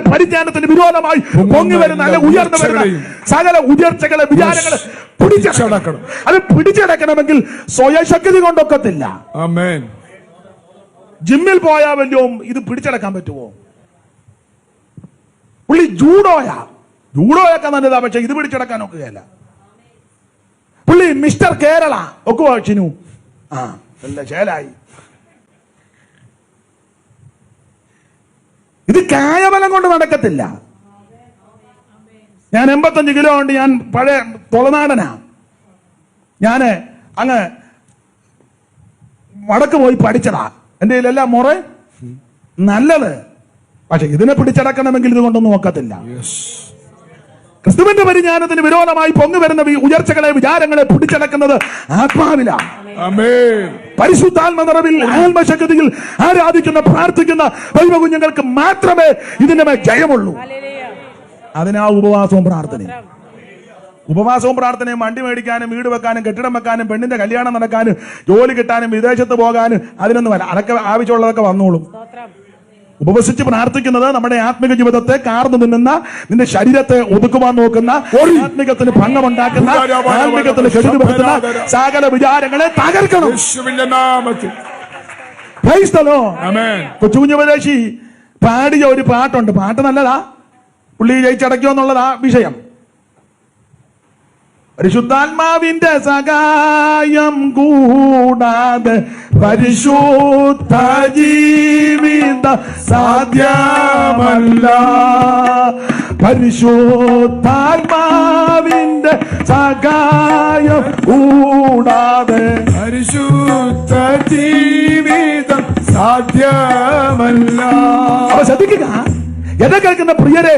പരിജ്ഞാനത്തിന് വിരോധമായി പൊങ്ങി വരുന്ന അല്ലെ ഉയർന്നു വരുന്ന സകല ഉയർച്ചകളെ വിചാരങ്ങളെ പിടിച്ചടക്കണം. അത് പിടിച്ചടക്കണമെങ്കിൽ സ്വയശക്തി കൊണ്ടൊക്കത്തില്ല. ആമേൻ. ജിമ്മിൽ പോയാൽ വല്ലതും ഇത് പിടിച്ചടക്കാൻ പറ്റുമോ? പുള്ളി ജൂഡോയൊക്കെ നല്ലതാ, പക്ഷെ ഇത് പിടിച്ചടക്കാൻ ഒക്കുകയല്ല. പുള്ളി മിസ്റ്റർ കേരള ഒക്കുവോ ചിനു? നല്ല ശേലായി. ഇത് കായബലം കൊണ്ട് നടക്കത്തില്ല. ഞാൻ 85 കിലോ ഉണ്ട്. ഞാൻ പഴയ തൊളനാടനാ. ഞാന് അങ്ങ് വടക്ക് പോയി പഠിച്ചതാ. എന്റെ കയ്യിലെല്ലാം മുറ നല്ലത്. പക്ഷെ ഇതിനെ പിടിച്ചടക്കണമെങ്കിൽ ഇത് കൊണ്ടൊന്നും നോക്കത്തില്ല. ക്രിസ്തുവിന്റെ പരിജ്ഞാനത്തിന് വിരോധമായി പൊങ്ങി വരുന്ന ഉയർച്ചകളെ വിചാരങ്ങളെ പിടിച്ചടക്കുന്നത് ആത്മാവിലാണ്. പരിശുദ്ധാത്മ നിറവിൽ ആത്മശക്തിയിൽ ആരാധിക്കുന്ന പ്രാർത്ഥിക്കുന്ന ദൈവ കുഞ്ഞുങ്ങൾക്ക് മാത്രമേ ഇതിന്റെ മേൽ ജയമുള്ളൂ. അതിനാ ഉപവാസവും പ്രാർത്ഥനയും വണ്ടി മേടിക്കാനും വീട് വെക്കാനും കെട്ടിടം വെക്കാനും പെണ്ണിന്റെ കല്യാണം നടക്കാനും ജോലി കിട്ടാനും വിദേശത്ത് പോകാനും അതിനൊന്നും വരാം. അതൊക്കെ ആവശ്യമുള്ളതൊക്കെ വന്നോളും. ഉപവസിച്ച് പ്രാർത്ഥിക്കുന്നത് നമ്മുടെ ആത്മിക ജീവിതത്തെ കാർന്നു നിന്നുന്ന, നിന്റെ ശരീരത്തെ ഒതുക്കുവാൻ നോക്കുന്ന, ആത്മികത്തിന് ഭംഗമുണ്ടാക്കുന്ന, ആത്മികത്തിന് കെടുതി വരുത്തുന്ന സകല വിചാരങ്ങളെ തകർക്കണം. കൊച്ചുകുഞ്ഞുപദേശി പാടിയ ഒരു പാട്ടുണ്ട്. പാട്ട് നല്ലതാ. പുള്ളി ജയിച്ചടയ്ക്കോ എന്നുള്ളതാ വിഷയം. പരിശുദ്ധാത്മാവിന്റെ സഹായം കൂടാതെ പരിശുദ്ധ ജീവിത സാധ്യമല്ല. പരിശുദ്ധാത്മാവിന്റെ സഹായം കൂടാതെ പരിശുദ്ധ ജീവിതം സാധ്യമല്ല. അപ്പൊ ശ്രദ്ധിക്കുക, എന്നെ കേൾക്കുന്ന പ്രിയരെ,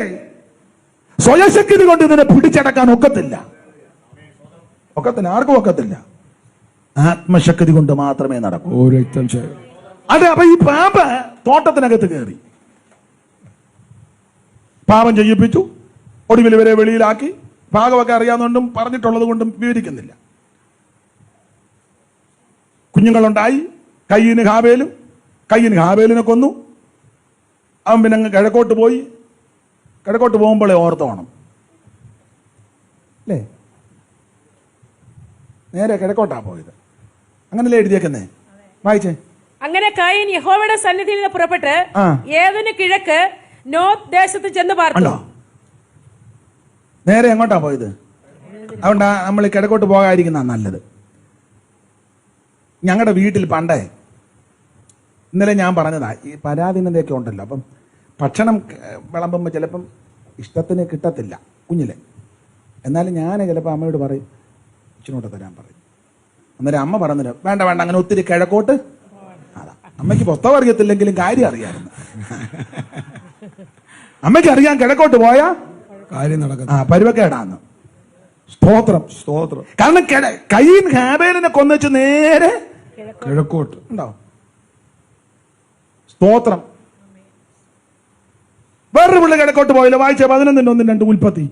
സ്വയശക്തി കൊണ്ട് ഇതിനെ പിടിച്ചടക്കാൻ ഒക്കത്തില്ല. ആർക്കും ഒക്കത്തില്ല. ആത്മശക്തി കൊണ്ട് മാത്രമേ നടക്കൂ. അതെ. അപ്പൊ ഈ പാപ തോട്ടത്തിനകത്ത് കയറി പാപം ചെയ്യിപ്പിച്ചു. ഒടുവിൽ ഇവരെ വെളിയിലാക്കി. പാകമൊക്കെ അറിയാവുന്നതുകൊണ്ടും പറഞ്ഞിട്ടുള്ളത് കൊണ്ടും വിവരിക്കുന്നില്ല. കുഞ്ഞുങ്ങളുണ്ടായി. കയ്യിന് ഹാബേലിനെ കൊന്നു. അവൻ പിന്നെ അങ്ങ് കിഴക്കോട്ട് പോയി. കിഴക്കോട്ട് പോകുമ്പോഴേ ഓർത്തോണം അല്ലേ? നേരെ കിഴക്കോട്ടാ പോയത്. അങ്ങനല്ലേ എഴുതിയേക്കുന്നേ? വായിച്ചേ. അങ്ങനെ കയീൻ യഹോവയുടെ സന്നിധിയിൽ നിന്ന് പുറപ്പെട്ട് ഏദന് കിഴക്ക് നോത്ത് ദേശത്ത് ചെന്ന് പാർത്തു. നേരെ എങ്ങോട്ടാ പോയത്? അതുകൊണ്ടാ നമ്മൾ കിഴക്കോട്ട് പോകാതിരിക്കുന്ന നല്ലത്. ഞങ്ങളുടെ വീട്ടിൽ പണ്ടേ, ഇന്നലെ ഞാൻ പറഞ്ഞതാ, ഈ പരാധീനതയൊക്കെ ഉണ്ടല്ലോ. അപ്പം ഭക്ഷണം വിളമ്പുമ്പോൾ ചിലപ്പം ഇഷ്ടത്തിന് കിട്ടത്തില്ല കുഞ്ഞിലെ. എന്നാലും ഞാൻ ചിലപ്പോൾ അമ്മയോട് പറയും, ഇച്ചിനോട്ട് തരാൻ പറയും. അന്നേരം അമ്മ പറഞ്ഞില്ല, വേണ്ട അങ്ങനെ ഒത്തിരി കിഴക്കോട്ട്. അതാ അമ്മയ്ക്ക് പൊത്തം അറിയത്തില്ലെങ്കിലും കാര്യം അറിയാമായിരുന്നു. അമ്മയ്ക്ക് അറിയാൻ കിഴക്കോട്ട് പോയാ കാര്യം നടക്കും. പരുവക്കേടാന്ന്. സ്തോത്രം. കാരണം കയീൻ ഹാബേലിനെ കൊന്നുവെച്ച് നേരെ കിഴക്കോട്ട് ഉണ്ടാവും. സ്തോത്രം. വേറൊരു പിള്ളേ കിഴക്കോട്ട് പോയില്ല. വായിച്ച 11:1-2 ഉൽപ്പത്തി.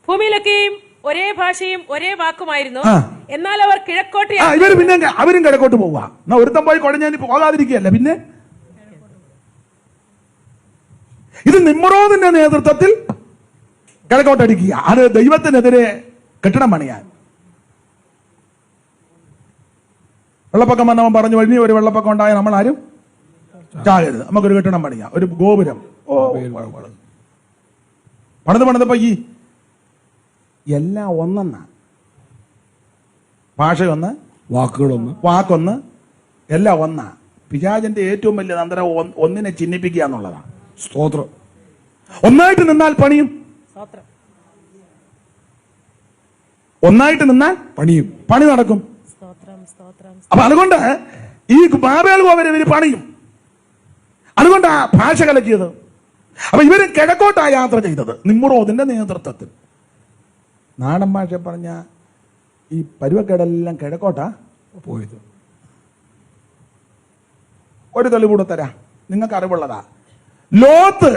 ഭൂമിയിലൊക്കെയും ഒരേ ഭാഷയും ഒരേ വാക്കുമായിരുന്നു. എന്നാൽ അവർ കിഴക്കോട്ട്. ഇവര് പിന്നെ അവരും കിഴക്കോട്ട് പോവുക. എന്നാ ഒരുത്തം പോയി കുഴഞ്ഞാൽ പോകാതിരിക്കുകയല്ല. പിന്നെ ഇത് നിമ്രോദിന്റെ നേതൃത്വത്തിൽ കിഴക്കോട്ടടിക്കുക. അത് ദൈവത്തിനെതിരെ കെട്ടിടം പണിയാൻ. വെള്ളപ്പൊക്കം വന്നവൻ പറഞ്ഞു, വഴി ഒരു വെള്ളപ്പൊക്കം ഉണ്ടായ നമ്മൾ ആരും ചാകരുത്, നമുക്കൊരു കെട്ടിടം പണിയാം, ഒരു ഗോപുരം. പണിതപ്പോ ഈ എല്ലാം ഒന്നെന്നാ. ഭാഷയൊന്ന്, വാക്കൊന്ന്, എല്ലാം ഒന്നാ. പിശാചിന്റെ ഏറ്റവും വലിയ തന്ത്രം ഒന്നിനെ ചിഹ്നിപ്പിക്കുക എന്നുള്ളതാണ്. സ്തോത്രം. ഒന്നായിട്ട് നിന്നാൽ പണിയും. ഒന്നായിട്ട് നിന്നാൽ പണി നടക്കും. അപ്പൊ അതുകൊണ്ട് ഈ ബാബേൽ ഇവര് പണിയും. അതുകൊണ്ടാ ഭാഷ കലക്കിയത്. അപ്പൊ ഇവര് കിഴക്കോട്ടാ യാത്ര ചെയ്തത് നിമ്രോദിന്റെ നേതൃത്വത്തിൽ. നാടൻ ഭാഷ പറഞ്ഞ ഈ പരുവക്കേടെല്ലാം കിഴക്കോട്ടാ പോയത്. ഒരു തെളിവൂടെ തരാം, നിങ്ങൾക്ക് അറിവുള്ളതാ. ലോത്ത്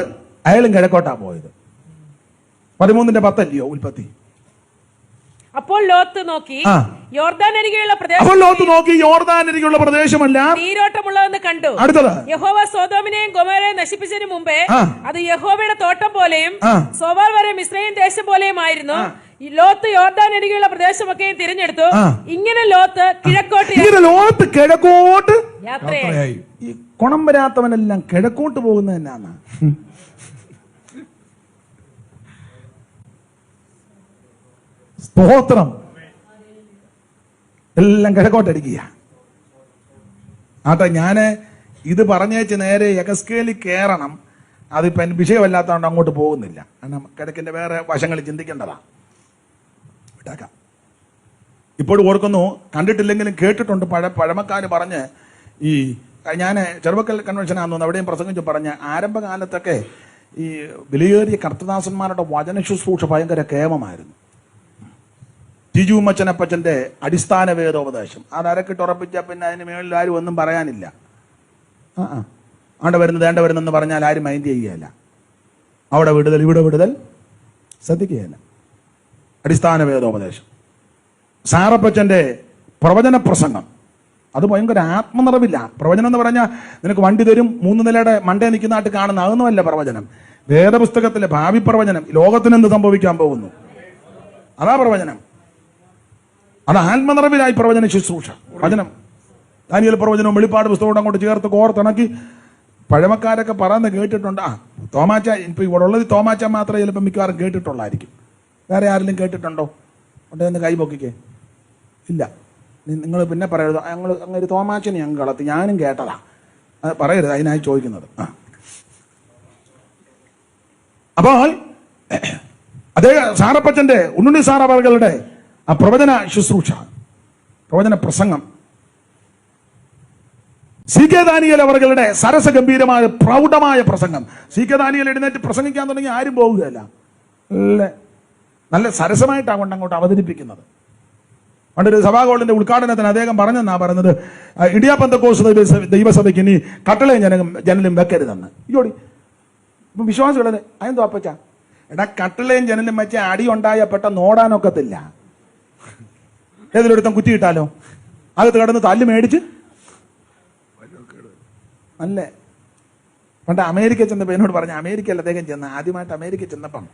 അയാളും കിഴക്കോട്ടാ പോയത്. 13:10 ഉൽപ്പത്തി. അപ്പോൾ ലോത്ത് നോക്കി യോർദാൻ അരികെയുള്ള അപ്പോൾ പ്രദേശം ലോത്ത് നോക്കി, യോർദാൻ അരികെയുള്ള പ്രദേശമെല്ലാം നീരോട്ടമുള്ളതെന്ന് കണ്ടു. അടുത്തത്, യഹോവ സൊദോമിനെയും ഗൊമോരയെയും നശിപ്പിച്ചതിന് മുമ്പേ ആ. അത് യഹോവയുടെ തോട്ടം പോലെയും ആ. സോവാർ വരെ മിസ്രയീം ദേശം പോലെയുമായിരുന്നു. ഈ ലോത്ത് യോർദാൻ അരികെയുള്ള പ്രദേശമൊക്കെയും തിരഞ്ഞെടുത്തു. ആ. ഇങ്ങനെ ലോത്ത് കിഴക്കോട്ട് ഇങ്ങനെ ലോത്ത് കിഴക്കോട്ട് യാത്രയായി. യാത്രയായി. ഈ കുണം വരാത്തവനെല്ലാം കിഴക്കോട്ട് പോകുന്നത് എന്നാണ്. സ്തോത്രം. എല്ലാം കിഴക്കോട്ടടിക്കുക. ആട്ടെ, ഞാന് ഇത് പറഞ്ഞേച്ച് നേരെ യഗസ്കേലിൽ കയറണം. അതിപ്പോ എനിക്ക് വിഷയമല്ലാത്തതുകൊണ്ട് അങ്ങോട്ട് പോകുന്നില്ല. കാരണം കിഴക്കിന്റെ വേറെ വശങ്ങൾ ചിന്തിക്കേണ്ടതാ. വിട്ടേക്കാം. ഇപ്പോഴും ഓർക്കുന്നു, കണ്ടിട്ടില്ലെങ്കിലും കേട്ടിട്ടുണ്ട്. പഴമക്കാർ പറഞ്ഞ്, ഈ ഞാൻ ചെറുപ്പക്കൽ കൺവെൻഷനാന്ന് തോന്നുന്നു, അവിടെയും പ്രസംഗിച്ച് പറഞ്ഞ്, ആരംഭകാലത്തൊക്കെ ഈ വിലയേറിയ കർത്തദാസന്മാരുടെ വചന ശുശ്രൂഷ ഭയങ്കര കേമമായിരുന്നു. ടിജു മച്ചനപ്പച്ചന്റെ അടിസ്ഥാന വേദോപദേശം അത് അരക്കിട്ട് ഉറപ്പിച്ച പിന്നെ അതിന് മേളിൽ ആരും ഒന്നും പറയാനില്ല. ആണ്ട് വരുന്നത് ഏണ്ട വരുന്നെന്ന് പറഞ്ഞാൽ ആരും മൈൻഡ് ചെയ്യുകയില്ല. അവിടെ വിടുതൽ ഇവിടെ വിടുതൽ ശ്രദ്ധിക്കുകയില്ല. അടിസ്ഥാന വേദോപദേശം. സാറപ്പച്ചന്റെ പ്രവചന പ്രസംഗം അത് ഭയങ്കര ആത്മനിറവില്ല. പ്രവചനം എന്ന് പറഞ്ഞാൽ നിനക്ക് വണ്ടി തരും, 3 നിലയുടെ മണ്ടേ നിൽക്കുന്നതായിട്ട് കാണുന്ന അതൊന്നുമല്ല പ്രവചനം. വേദപുസ്തകത്തിലെ ഭാവി പ്രവചനം, ലോകത്തിനെന്ത് സംഭവിക്കാൻ പോകുന്നു, അതാ പ്രവചനം. അത് ആത്മനിറവിലായി പ്രവചന ശുശ്രൂഷ. വചനം, ദാനിയേൽ പ്രവചനവും വെളിപ്പാട് പുസ്തകവും അങ്ങോട്ട് ചേർത്ത് കോർത്തിണക്കി പഴമക്കാരൊക്കെ പറയുന്നത് കേട്ടിട്ടുണ്ട്. തോമാച്ച ഇപ്പൊ ഇവിടെ ഉള്ളത് തോമാച്ച മാത്രമേ ചിലപ്പോൾ മിക്കവാറും കേട്ടിട്ടുള്ളായിരിക്കും. വേറെ ആരെങ്കിലും കേട്ടിട്ടുണ്ടോ? ഉണ്ടെന്ന് കൈ പൊക്കിക്കേ. ഇല്ല, നിങ്ങൾ പിന്നെ പറയരുത് ഞങ്ങൾ അങ്ങനെ തോമാച്ചനെ ഞങ്ങൾ കളത്തി, ഞാനും കേട്ടതാ. അത് പറയരുത്, അതിനായി ചോദിക്കുന്നത്. അപ്പോൾ അതേ സാറപ്പച്ചന്റെ ഉണ്ണുണ്ണി സാറവകളുടെ ആ പ്രവചന ശുശ്രൂഷ, പ്രവചന പ്രസംഗം, സി കെ ദാനിയേൽ അവരുടെ സരസഗംഭീരമായ പ്രൗഢമായ പ്രസംഗം. സി കെ ദാനിയേൽ എഴുന്നേറ്റ് പ്രസംഗിക്കാൻ തുടങ്ങി ആരും പോവുകയല്ല. നല്ല സരസമായിട്ടാണ് കൊണ്ട് അങ്ങോട്ട് അവതരിപ്പിക്കുന്നത്. പണ്ടൊരു സഭാഗോളിന്റെ ഉദ്ഘാടനത്തിന് അദ്ദേഹം പറഞ്ഞെന്നാ പറയുന്നത്, ഇടിയാപെന്തക്കോസ്ത് ദൈവസഭയ്ക്ക് ഇനി കട്ടളയും ജനലും വെക്കരുതെന്ന്. ഇയോടി ഇപ്പൊ വിശ്വാസികളെ അതെന്തോ അപ്പച്ച, എടാ കട്ടളയും ജനലും വെച്ച അടി ഉണ്ടായപ്പെട്ട നോടാനൊക്കത്തില്ല. ഏതിലൊരുത്തം കുറ്റിയിട്ടാലോ അകത്ത് കിടന്ന് തല്ല് മേടിച്ച് അല്ലേ. പണ്ട് അമേരിക്ക ചെന്നപ്പോൾ എന്നോട് പറഞ്ഞ, അമേരിക്കയിൽ അദ്ദേഹം ചെന്ന് ആദ്യമായിട്ട് അമേരിക്ക ചെന്നപ്പം,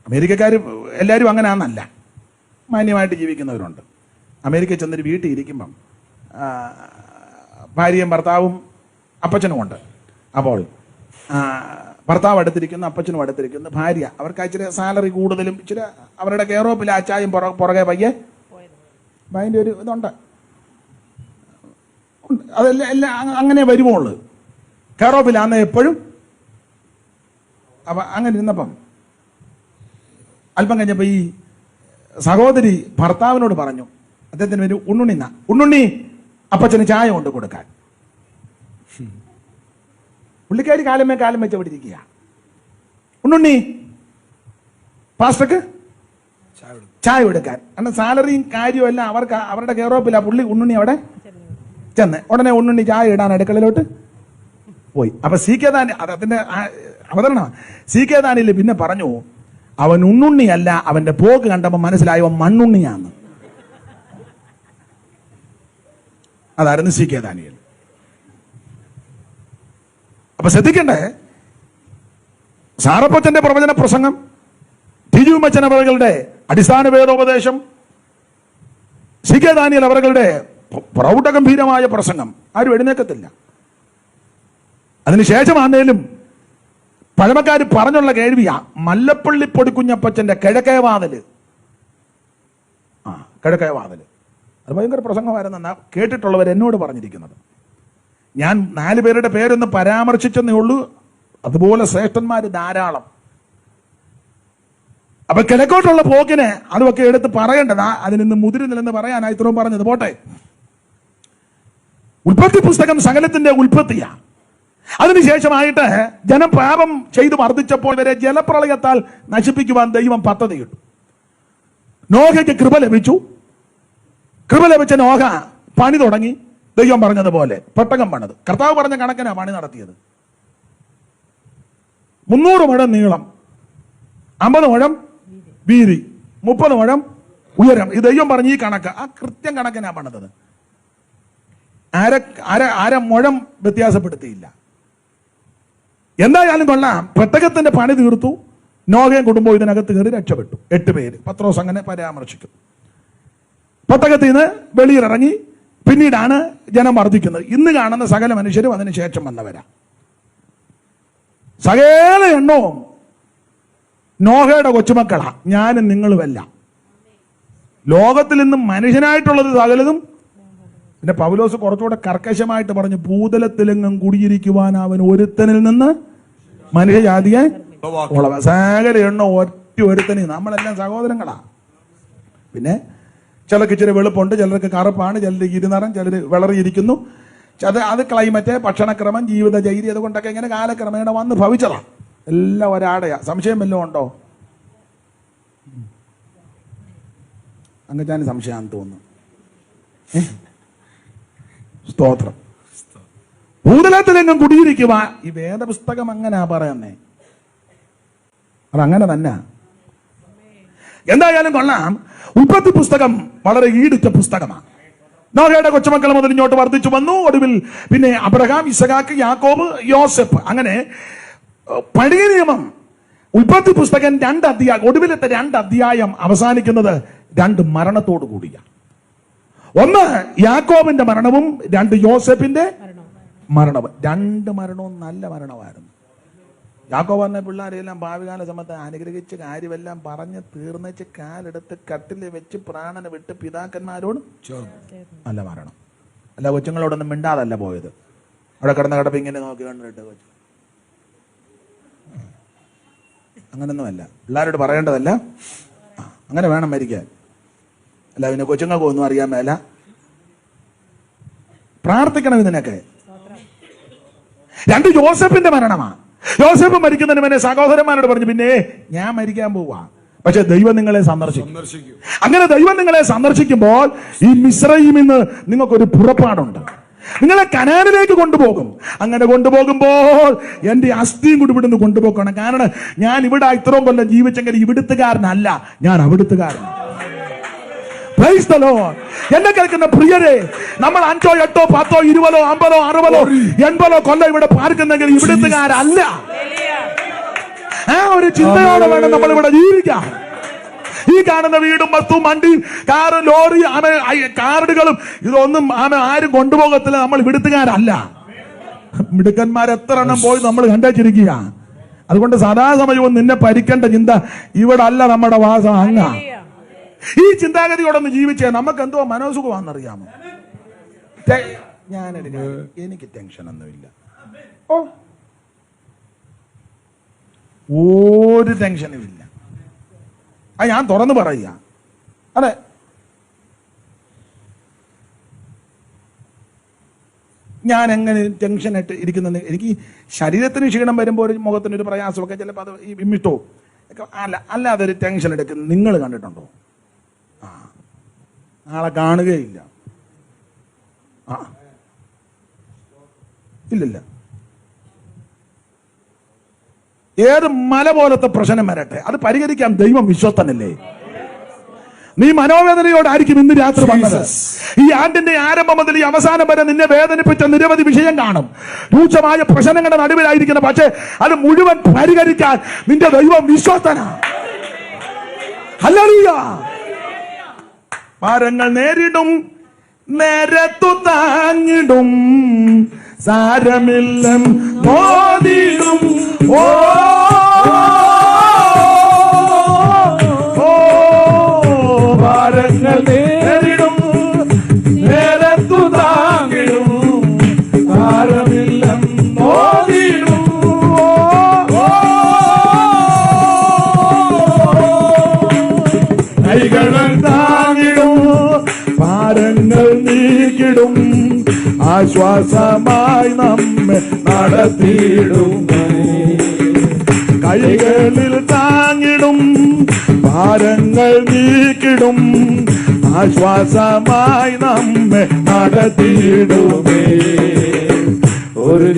അമേരിക്കക്കാർ എല്ലാവരും അങ്ങനെയാണെന്നല്ല, മാന്യമായിട്ട് ജീവിക്കുന്നവരുണ്ട്. അമേരിക്കയിൽ ചെന്നൊരു വീട്ടിൽ ഇരിക്കുമ്പം ഭാര്യയും ഭർത്താവും അപ്പച്ചനും ഉണ്ട്. അപ്പോൾ ഭർത്താവ് അടുത്തിരിക്കുന്നു, അപ്പച്ചനും അടുത്തിരിക്കുന്നു. ഭാര്യ അവർക്ക് ഇച്ചിരി സാലറി കൂടുതലും ഇച്ചിരി അവരുടെ കെയറോപ്പിൽ അച്ചായും പുറകെ പയ്യെ അതിൻ്റെ ഒരു ഇതുണ്ട്. അതെല്ലാം എല്ലാം അങ്ങനെ വരുമുള്ളൂ. കെയറോപ്പിലാന്ന് എപ്പോഴും. അപ്പം അങ്ങനെ ഇരുന്നപ്പം അല്പം കഴിഞ്ഞപ്പോൾ ഈ സഹോദരി ഭർത്താവിനോട് പറഞ്ഞു, അദ്ദേഹത്തിന് ഒരു ഉണ്ണുണ്ണി അപ്പച്ചന് ചായ കൊണ്ട് കൊടുക്കാൻ. പുള്ളിക്കാരി കാലം വെച്ച് അവിടെ ഇരിക്കുക. ഉണ്ണുണ്ണി പാസ്റ്റർക്ക് ചായ കൊടുക്കാൻ. കാരണം സാലറിയും കാര്യമല്ല അവർക്ക്, അവരുടെ കെയറോപ്പില്ല. പുള്ളി ഉണ്ണുണ്ണി അവിടെ ചെന്ന് ഉടനെ ഉണ്ണുണ്ണി ചായ ഇടാൻ അടുക്കളയിലോട്ട് പോയി. അപ്പൊ സി കെ ദാനി അതിന്റെ അവതരണം. സി കെ ദാനിയിൽ പിന്നെ പറഞ്ഞു, അവൻ ഉണ്ണുണ്ണിയല്ല, അവന്റെ പോക്ക് കണ്ടപ്പോൾ മനസ്സിലായി അവൻ മണ്ണുണ്ണിയാന്ന്. അതായിരുന്നു സി കെ ദാനിയേൽ. അപ്പൊ ശ്രദ്ധിക്കണ്ടേ, സാറപ്പച്ചന്റെ പ്രവചന പ്രസംഗം, ടിജു മച്ചൻ അവരുടെ അടിസ്ഥാന വേദോപദേശം, സി കെ ദാനിയേൽ അവരുടെ പ്രൗഢഗംഭീരമായ പ്രസംഗം ആരും എഴുന്നേക്കത്തില്ല. അതിനുശേഷമാണേലും പഴമക്കാർ പറഞ്ഞുള്ള കേൾവിയാ മല്ലപ്പള്ളി പൊടിക്കുഞ്ഞപ്പച്ചന്റെ കിഴക്കേ വാതില്. കിഴക്കേ വാതില് അത് ഭയങ്കര പ്രസംഗമായിരുന്നെന്നാ കേട്ടിട്ടുള്ളവർ എന്നോട് പറഞ്ഞിരിക്കുന്നത്. ഞാൻ 4 പേരുടെ പേരൊന്ന് പരാമർശിച്ചെന്നേ ഉള്ളൂ. അതുപോലെ ശ്രേഷ്ഠന്മാര് ധാരാളം. അപ്പൊ കിഴക്കോട്ടുള്ള പോക്കിന് അതുമൊക്കെ എടുത്ത് പറയേണ്ടതാ. അതിനിന്ന് മുതിരുന്നില്ലെന്ന് പറയാനായി ഇത്രയും പറഞ്ഞത് പോട്ടെ. ഉൽപ്പത്തി പുസ്തകം സകലത്തിന്റെ ഉൽപ്പത്തിയാ. അതിനുശേഷമായിട്ട് ജനം പാപം ചെയ്തു വർദ്ധിച്ചപ്പോൾ ഇവരെ ജലപ്രളയത്താൽ നശിപ്പിക്കുവാൻ ദൈവം പദ്ധതിയിട്ടു. നോഹയ്ക്ക് കൃപ ലഭിച്ചു. കൃപ ലഭിച്ച നോഹ പണി തുടങ്ങി. ദൈവം പറഞ്ഞതുപോലെ പെട്ടകം പണിത്. കർത്താവ് പറഞ്ഞ കണക്കിനാ പണി നടത്തിയത്. 300 മുഴം നീളം, 50 മുഴം വീതി, 30 മുഴം ഉയരം. ഈ ദൈവം പറഞ്ഞ ഈ കണക്ക്, ആ കൃത്യം കണക്കിനാ പണിതത്. അര മുഴം വ്യത്യാസപ്പെടുത്തിയില്ല. എന്തായാലും കൊള്ളാം, പെട്ടകത്തിന്റെ പണി തീർത്തു. നോഹയും കുടുംബവും ഇതിനകത്ത് കയറി രക്ഷപ്പെട്ടു. 8 പേര്. പത്രോസ് അങ്ങനെ പരാമർശിക്കും. പെട്ടകത്തിൽ നിന്ന് വെളിയിലിറങ്ങി. പിന്നീടാണ് ജനം വർദ്ധിക്കുന്നത്. ഇന്ന് കാണുന്ന സകല മനുഷ്യരും അതിന് ശേഷം വന്നവരാ. സകല എണ്ണവും നോഹയുടെ കൊച്ചുമക്കളാ. ഞാനും നിങ്ങളുമല്ല. ലോകത്തിൽ നിന്നും മനുഷ്യനായിട്ടുള്ളത് സകലതും. പിന്നെ പൗലോസ് കുറച്ചുകൂടെ കർക്കശമായിട്ട് പറഞ്ഞു, ഭൂതലത്തിലെങ്ങും കുടിയിരിക്കുവാൻ അവൻ ഒരുത്തനിൽ നിന്ന് മനുഷ്യജാതിയെ സകല എണ്ണ ഒറ്റ ഒരുത്തന്. നമ്മളെല്ലാം സഹോദരങ്ങളാ. പിന്നെ ചിലർക്ക് ഇച്ചിരി വെളുപ്പുണ്ട്, ചിലർക്ക് കറുപ്പാണ്, ചിലർ ഇരുനിറം, ചിലർ വിളറിയിരിക്കുന്നു. അത് ക്ലൈമറ്റ്, ഭക്ഷണക്രമം, ജീവിതചൈരി, അതുകൊണ്ടൊക്കെ ഇങ്ങനെ കാലക്രമേണ വന്ന് ഭവിച്ചതാ. എല്ലാം ഒരാടെയാ. സംശയം വല്ലതും ഉണ്ടോ? അങ്ങ് സംശയമാണെന്ന് തോന്നുന്നു. സ്തോത്രം. ഭൂതലത്തിലെങ്ങും കുടിയിരിക്കുക. ഈ വേദപുസ്തകം അങ്ങനാ പറയുന്നേ. അതങ്ങനെ തന്നെ. എന്തായാലും കൊള്ളാം, ഉൽപ്പത്തി പുസ്തകം വളരെ ഈടുറ്റ പുസ്തകമാണ്. നോഹയുടെ കൊച്ചുമക്കൾ മുതൽ ഇങ്ങോട്ട് വർദ്ധിച്ചു വന്നു. ഒടുവിൽ പിന്നെ അബ്രഹാം, ഇസഹാക്ക്, യാക്കോബ്, യോസെഫ്. അങ്ങനെ പഴയ നിയമം ഉൽപ്പത്തി പുസ്തകം 2 അധ്യായം, ഒടുവിലത്തെ 2 അധ്യായം അവസാനിക്കുന്നത് 2 മരണത്തോടു കൂടിയാണ്. ഒന്ന് യാക്കോബിന്റെ മരണവും 2 യോസെഫിന്റെ മരണവും. 2 മരണവും നല്ല മരണമായിരുന്നു. യാക്കോബ് പറഞ്ഞ പിള്ളേരെല്ലാം ഭാവികാല സമയത്ത് അനുഗ്രഹിച്ച് കാര്യമെല്ലാം പറഞ്ഞ് തീർന്നിച്ച് കാലെടുത്ത് കട്ടിൽ വെച്ച് പ്രാണനെ വിട്ട് പിതാക്കന്മാരോട് നല്ല മരണം. അല്ല കൊച്ചുങ്ങളോടൊന്നും മിണ്ടാതല്ല പോയത്. അവിടെ കിടന്ന കിടപ്പ് ഇങ്ങനെ നോക്കി കണ്ടിട്ട് കൊച്ചു അങ്ങനൊന്നുമല്ല. പിള്ളേരോട് പറയേണ്ടതല്ല, അങ്ങനെ വേണം മരിക്കാൻ. അല്ല പിന്നെ കൊച്ചുങ്ങൾക്ക് ഒന്നും അറിയാൻ മേല. പ്രാർത്ഥിക്കണം ഇതിനൊക്കെ. 2 യോസെഫിന്റെ മരണമാണ്. യോസെഫ് മരിക്കുന്നതിന് മുന്നേ സഹോദരന്മാരോട് പറഞ്ഞു, പിന്നെ ഞാൻ മരിക്കാൻ പോവാ, പക്ഷെ ദൈവം നിങ്ങളെ സന്ദർശിക്കും. അങ്ങനെ ദൈവം നിങ്ങളെ സന്ദർശിക്കുമ്പോൾ ഈ മിസ്രയീമിൽ നിന്ന് നിങ്ങൾക്കൊരു പുറപ്പാടുണ്ട്. നിങ്ങളെ കനാനിലേക്ക് കൊണ്ടുപോകും. അങ്ങനെ കൊണ്ടുപോകുമ്പോൾ എന്റെ അസ്ഥിയും കൂടി ഇവിടുന്ന് കൊണ്ടുപോക്കണം. കാരണം ഞാൻ ഇവിടെ ഇത്രയും കൊല്ലം ജീവിച്ചെങ്കിൽ ഇവിടുത്തുകാരനല്ല, ഞാൻ അവിടുത്തുകാരൻ. Praise the Lord. എന്നെ കേൾക്കുന്ന പ്രിയരെ, നമ്മൾ 5, 8, 10, 20, 50, 60, 80 കൊല്ലം ഇവിടെ പാർക്കുന്നെങ്കിൽ ഇവിടുത്തുകാരല്ല. ആ ഒരു ചിന്തയോടെ വേണം നമ്മൾ ഇവിടെ ജീവിക്കാൻ. ഈ കാണുന്ന വീടും വസ്തുവും വണ്ടിയും കാറും ലോറി കാർഡുകളും ഇതൊന്നും ആരും കൊണ്ടുപോകത്തില്ല. നമ്മൾ ഇവിടുത്തുകാരല്ല. മിടുക്കന്മാർ എത്ര എണ്ണം പോയി നമ്മൾ കണ്ടേച്ചിരിക്കുക. അതുകൊണ്ട് സദാസമയവും നിന്നെ ഭരിക്കേണ്ട ചിന്ത ഇവിടെ അല്ല നമ്മുടെ വാസം, അങ്ങ. ഈ ചിന്താഗതിയോടൊന്ന് ജീവിച്ചേ നമുക്ക് എന്തോ മനോസുഖമാണെന്നറിയാമോ? എനിക്ക് ടെൻഷനൊന്നുമില്ല. ഒരു ടെൻഷനും ഇല്ല. ഞാൻ തുറന്നു പറയുക. അതെ, ഞാൻ എങ്ങനെ ടെൻഷൻ ആയിട്ട് ഇരിക്കുന്നത്? എനിക്ക് ശരീരത്തിന് ക്ഷീണം വരുമ്പോൾ മുഖത്തിനൊരു പ്രയാസമൊക്കെ ചിലപ്പോൾ അത് ഈ വിമിഷ്ടവും അല്ലാതെ ഒരു ടെൻഷൻ എടുക്കുന്നത് നിങ്ങൾ കണ്ടിട്ടുണ്ടോ? നാളെ കാണുകയില്ല. ഇല്ലില്ല. ഏത് മല പോലത്തെ പ്രശ്നം വരട്ടെ, അത് പരിഹരിക്കാൻ ദൈവം വിശ്വസ്തനല്ലേ? നീ മനോവേദനയോടായിരിക്കും ഇന്ന് രാത്രി വന്നത്. ഈ ആണ്ടിന്റെ ആരംഭം മുതൽ ഈ അവസാനം വരെ നിന്നെ വേദനിപ്പിച്ച നിരവധി വിഷയം കാണും. രൂക്ഷമായ പ്രശ്നങ്ങളുടെ നടുവിലായിരിക്കണം. പക്ഷെ അത് മുഴുവൻ പരിഹരിക്കാൻ നിന്റെ ദൈവം വിശ്വസ്തനാ. ഹല്ലേലൂയ. ഭാരങ്ങൾ നേരിടും, നേരത്തു താങ്ങിടും, സാരമില്ലം മോദിടും. ഓ ഭാരങ്ങൾ നേരിടും, നേരത്തു താങ്ങിടും, സാരമില്ലം മോദിടും. കൈകൾ താങ്ങിടും, ഭാരങ്ങൾ നീക്കിടും, ആശ്വാസമായി നമ്മെ നടത്തിയിടും. കൈകളിൽ താങ്ങിടും, ഭാരങ്ങൾ നീക്കിടും, ആശ്വാസമായി നമ്മെ നടത്തിയിടുമേ. ഒരു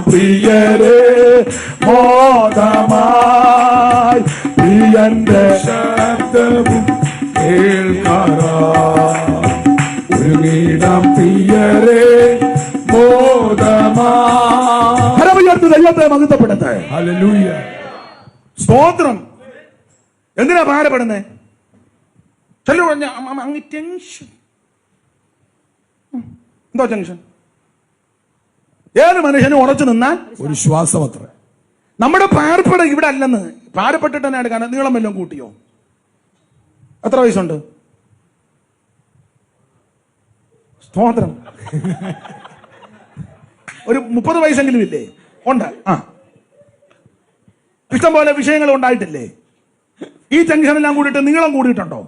പ്രിയരെ മോദമായി പ്രിയന്റെ ശബ്ദവും കേൾക്കും. ദൈവത്തെ മഹത്വപ്പെടുത്ത്. ഹല്ലേലൂയ. സ്തോത്രം. എന്തിനാ ഭാരപ്പെടുന്നേ? ചിലർ പറഞ്ഞ അങ്ങ് ടെൻഷൻ. എന്തോ ടെൻഷൻ? ഏത് മനുഷ്യനും ഉറച്ചു നിന്നാൽ ഒരു ശ്വാസം അത്ര. നമ്മുടെ പാർപ്പട ഇവിടെ അല്ലെന്ന്. പാരപ്പെട്ടിട്ട് തന്നെ എടുക്കാൻ നീളം വല്ലതും കൂട്ടിയോ? എത്ര വയസ്സുണ്ട്? സ്തോത്രം. ഒരു 30 വയസ്സെങ്കിലും ഇല്ലേ? ഉണ്ട്. ഇഷ്ടം പോലെ വിഷയങ്ങൾ ഉണ്ടായിട്ടില്ലേ? ഈ ടെൻഷനെല്ലാം കൂടിയിട്ട് നീളം കൂടിയിട്ടുണ്ടോ?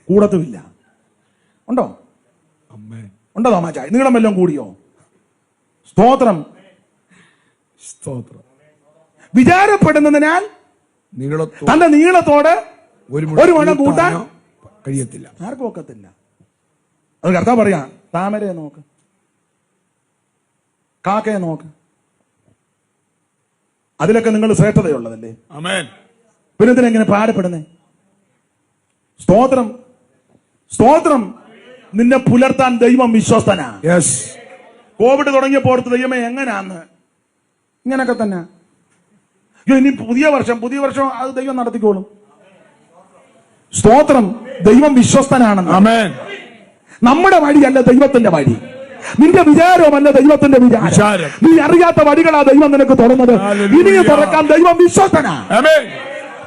കൂടത്തുമില്ല. ഉണ്ടോ? ഉണ്ടോ തോമാച്ചായ? നീളം വല്ലതും കൂടിയോ? സ്തോത്രം. സ്തോത്രം. വിചാരപ്പെടുന്നതിനാൽ തന്റെ നീളത്തോട് ഒരു വണ്ണം കൂട്ടാൻ കഴിയത്തില്ല. ആർക്കും ഒക്കത്തില്ല. അത് കർത്താവ് പറയാ, താമരയെ നോക്ക്, കാക്കയെ നോക്ക്, അതിലൊക്കെ നിങ്ങൾ ശ്രേഷ്ഠതയുള്ളതല്ലേ. പിന്നെ എന്തിനെങ്ങനെ ഭാരപ്പെടുന്നേ? സ്തോത്രം. സ്തോത്രം. നിന്നെ പുലർത്താൻ ദൈവം വിശ്വസ്തനാ. കോവിഡ് തുടങ്ങിയപ്പോൾ ദൈവമേ എങ്ങനെയാന്ന് ഇങ്ങനൊക്കെ തന്നെ. ഇനി പുതിയ വർഷം അത് ദൈവം നടത്തിക്കോളും. സ്തോത്രം. ദൈവം വിശ്വസ്തനാണെന്ന്. നമ്മുടെ വഴിയല്ല ദൈവത്തിന്റെ വഴി. നിന്റെ വിചാരവുമല്ല ദൈവത്തിന്റെ വിചാരം. നീ അറിയാത്ത വഴികളാ ദൈവം നിനക്ക് തുറന്നത്. ഇനിയും തുറക്കാൻ ദൈവം വിശ്വസ്തനാ.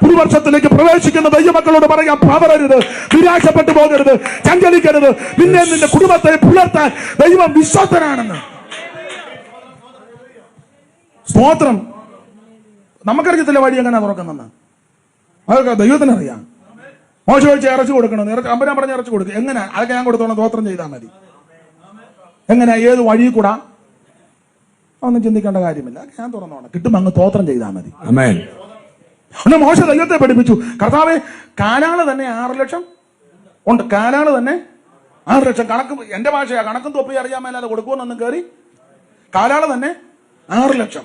പുതുവർഷത്തിലേക്ക് പ്രവേശിക്കുന്ന ദൈവമക്കളോട് പറയാം, പതറരുത്, നിരാശപ്പെട്ടു പോകരുത്, ചഞ്ചലിക്കരുത്. നിന്റെ കുടുംബത്തെ പുലർത്താൻ ദൈവം വിശ്വസ്തനാണെന്ന്. സ്തോത്രം. നമുക്കറിയത്തില്ല വഴി എങ്ങനെ തുറക്കുന്നെന്ന്. അതൊക്കെ ദൈവത്തിനറിയാം. മോശം ഒഴിച്ച് ഇറച്ചി കൊടുക്കണം. അമ്പരാൻ പറഞ്ഞ ഇറച്ചി കൊടുക്കുക. എങ്ങനെ? അതൊക്കെ ഞാൻ കൊടുത്തോളാം, സ്തോത്രം ചെയ്താൽ മതി. എങ്ങനെ? ഏത് വഴി കൂടാ? ഒന്നും ചിന്തിക്കേണ്ട കാര്യമില്ല. ഞാൻ തുറന്നോണം. കിട്ടും അങ്ങ് സ്തോത്രം ചെയ്താൽ മതി. ഒന്ന് മോശ ദൈവത്തെ പഠിപ്പിച്ചു. കർത്താവേ, കാലാള് തന്നെ 6 ലക്ഷം ഉണ്ട്. കാലാള് തന്നെ 6 ലക്ഷം. കണക്ക് എന്റെ ഭാഷയാ. കണക്കും തൊപ്പി അറിയാൻ മേലാതെ കൊടുക്കുമെന്നൊന്നും കയറി. കാലാള് തന്നെ 6 ലക്ഷം.